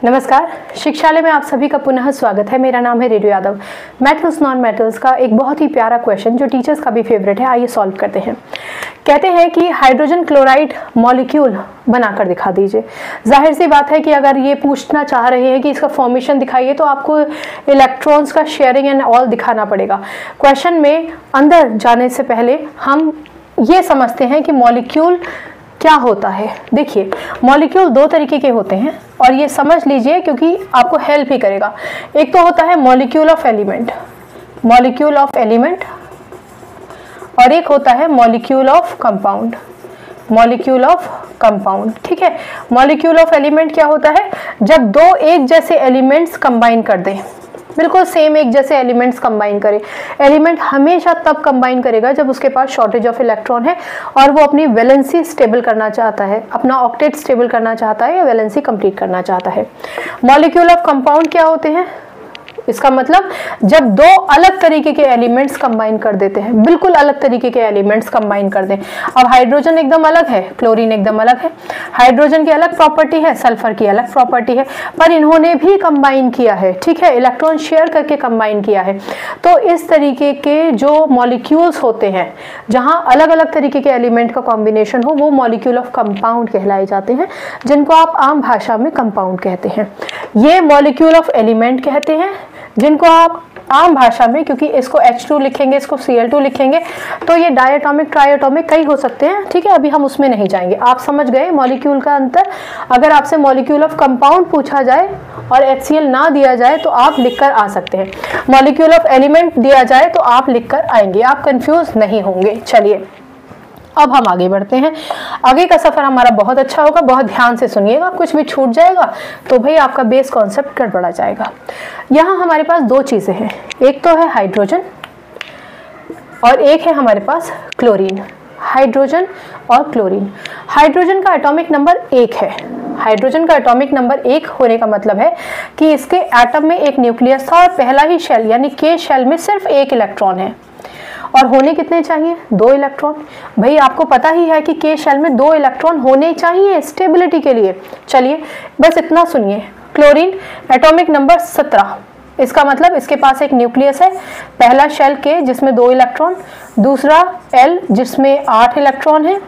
नमस्कार, शिक्षालय में आप सभी का पुनः स्वागत है। मेरा नाम है Redu Yadav. Metals non metals का एक बहुत ही प्यारा क्वेश्चन जो टीचर्स का भी फेवरेट है, आइए सॉल्व करते हैं। कहते हैं कि हाइड्रोजन क्लोराइड मॉलिक्यूल बनाकर दिखा दीजिए। जाहिर सी बात है कि अगर ये पूछना चाह रहे हैं कि इसका फॉर्मेशन दिखाइए तो आपको इलेक्ट्रॉन्स का शेयरिंग एंड ऑल दिखाना पड़ेगा। क्वेश्चन में अंदर जाने से पहले हम ये समझते हैं कि मॉलिक्यूल क्या होता है। देखिए, मॉलिक्यूल दो तरीके के होते हैं और ये समझ लीजिए क्योंकि आपको हेल्प ही करेगा। एक तो होता है molecule of element, molecule of element, और एक होता है molecule of compound, molecule of compound. ठीक है, मॉलिक्यूल ऑफ एलिमेंट क्या होता है? जब दो एक जैसे एलिमेंट्स कंबाइन कर दें, बिल्कुल सेम एक जैसे एलिमेंट्स कंबाइन करें। एलिमेंट हमेशा तब कंबाइन करेगा जब उसके पास शॉर्टेज ऑफ इलेक्ट्रॉन है और वो अपनी वैलेंसी स्टेबल करना चाहता है, अपना ऑक्टेट स्टेबल करना चाहता है या वैलेंसी कंप्लीट करना चाहता है। मॉलिक्यूल ऑफ कंपाउंड क्या होते हैं? इसका मतलब जब दो अलग तरीके के एलिमेंट्स कंबाइन कर देते हैं, बिल्कुल अलग तरीके के एलिमेंट्स कंबाइन कर दें। अब हाइड्रोजन एकदम अलग है, क्लोरीन एकदम अलग है, हाइड्रोजन की अलग प्रॉपर्टी है, सल्फर की अलग प्रॉपर्टी है, पर इन्होंने भी कंबाइन किया है। ठीक है, इलेक्ट्रॉन शेयर करके कंबाइन किया है। तो इस तरीके के जो मॉलिक्यूल्स होते हैं जहां अलग अलग तरीके के एलिमेंट का कॉम्बिनेशन हो, वो मॉलिक्यूल ऑफ कंपाउंड कहलाए जाते हैं, जिनको आप आम भाषा में कंपाउंड कहते हैं। ये मॉलिक्यूल ऑफ एलिमेंट कहते हैं जिनको आप आम भाषा में, क्योंकि इसको H2 लिखेंगे, इसको Cl2 लिखेंगे, तो ये डायटोमिक ट्राइएटोमिक कई हो सकते हैं। ठीक है, अभी हम उसमें नहीं जाएंगे। आप समझ गए मॉलिक्यूल का अंतर। अगर आपसे मॉलिक्यूल ऑफ कंपाउंड पूछा जाए और HCl ना दिया जाए तो आप लिखकर आ सकते हैं, मॉलिक्यूल ऑफ एलिमेंट दिया जाए तो आप लिखकर आएंगे, आप कंफ्यूज नहीं होंगे। चलिए अब हम आगे बढ़ते हैं। आगे का सफर हमारा बहुत अच्छा होगा, बहुत ध्यान से सुनिएगा। कुछ भी छूट जाएगा तो भाई आपका बेस कॉन्सेप्ट गड़बड़ा जाएगा। यहाँ हमारे पास दो चीजें हैं, एक तो है हाइड्रोजन और एक है हमारे पास क्लोरीन। हाइड्रोजन और क्लोरीन। हाइड्रोजन का एटॉमिक नंबर 1 है। हाइड्रोजन का एटॉमिक नंबर 1 होने का मतलब है कि इसके एटम में एक न्यूक्लियस था और पहला ही शेल यानी के शेल में सिर्फ एक इलेक्ट्रॉन है। और होने कितने चाहिए? 2 इलेक्ट्रॉन। भाई आपको पता ही है कि के शेल में 2 इलेक्ट्रॉन होने चाहिए स्टेबिलिटी के लिए। चलिए बस इतना सुनिए। क्लोरीन एटॉमिक नंबर 17, इसका मतलब इसके पास एक न्यूक्लियस है, पहला शेल के जिसमें 2 इलेक्ट्रॉन, दूसरा एल जिसमें 8 इलेक्ट्रॉन है,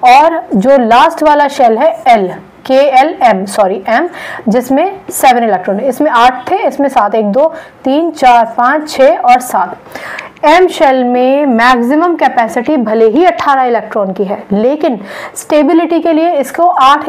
और जो लास्ट वाला शेल है एल एम जिसमें 7 इलेक्ट्रॉन है। इसमें 8 थे, इसमें 7, 1 2 3 4 5 6 और 7। एम शेल में मैक्सिमम कैपेसिटी भले ही 18 इलेक्ट्रॉन की है, लेकिन स्टेबिलिटी के लिए इसको 8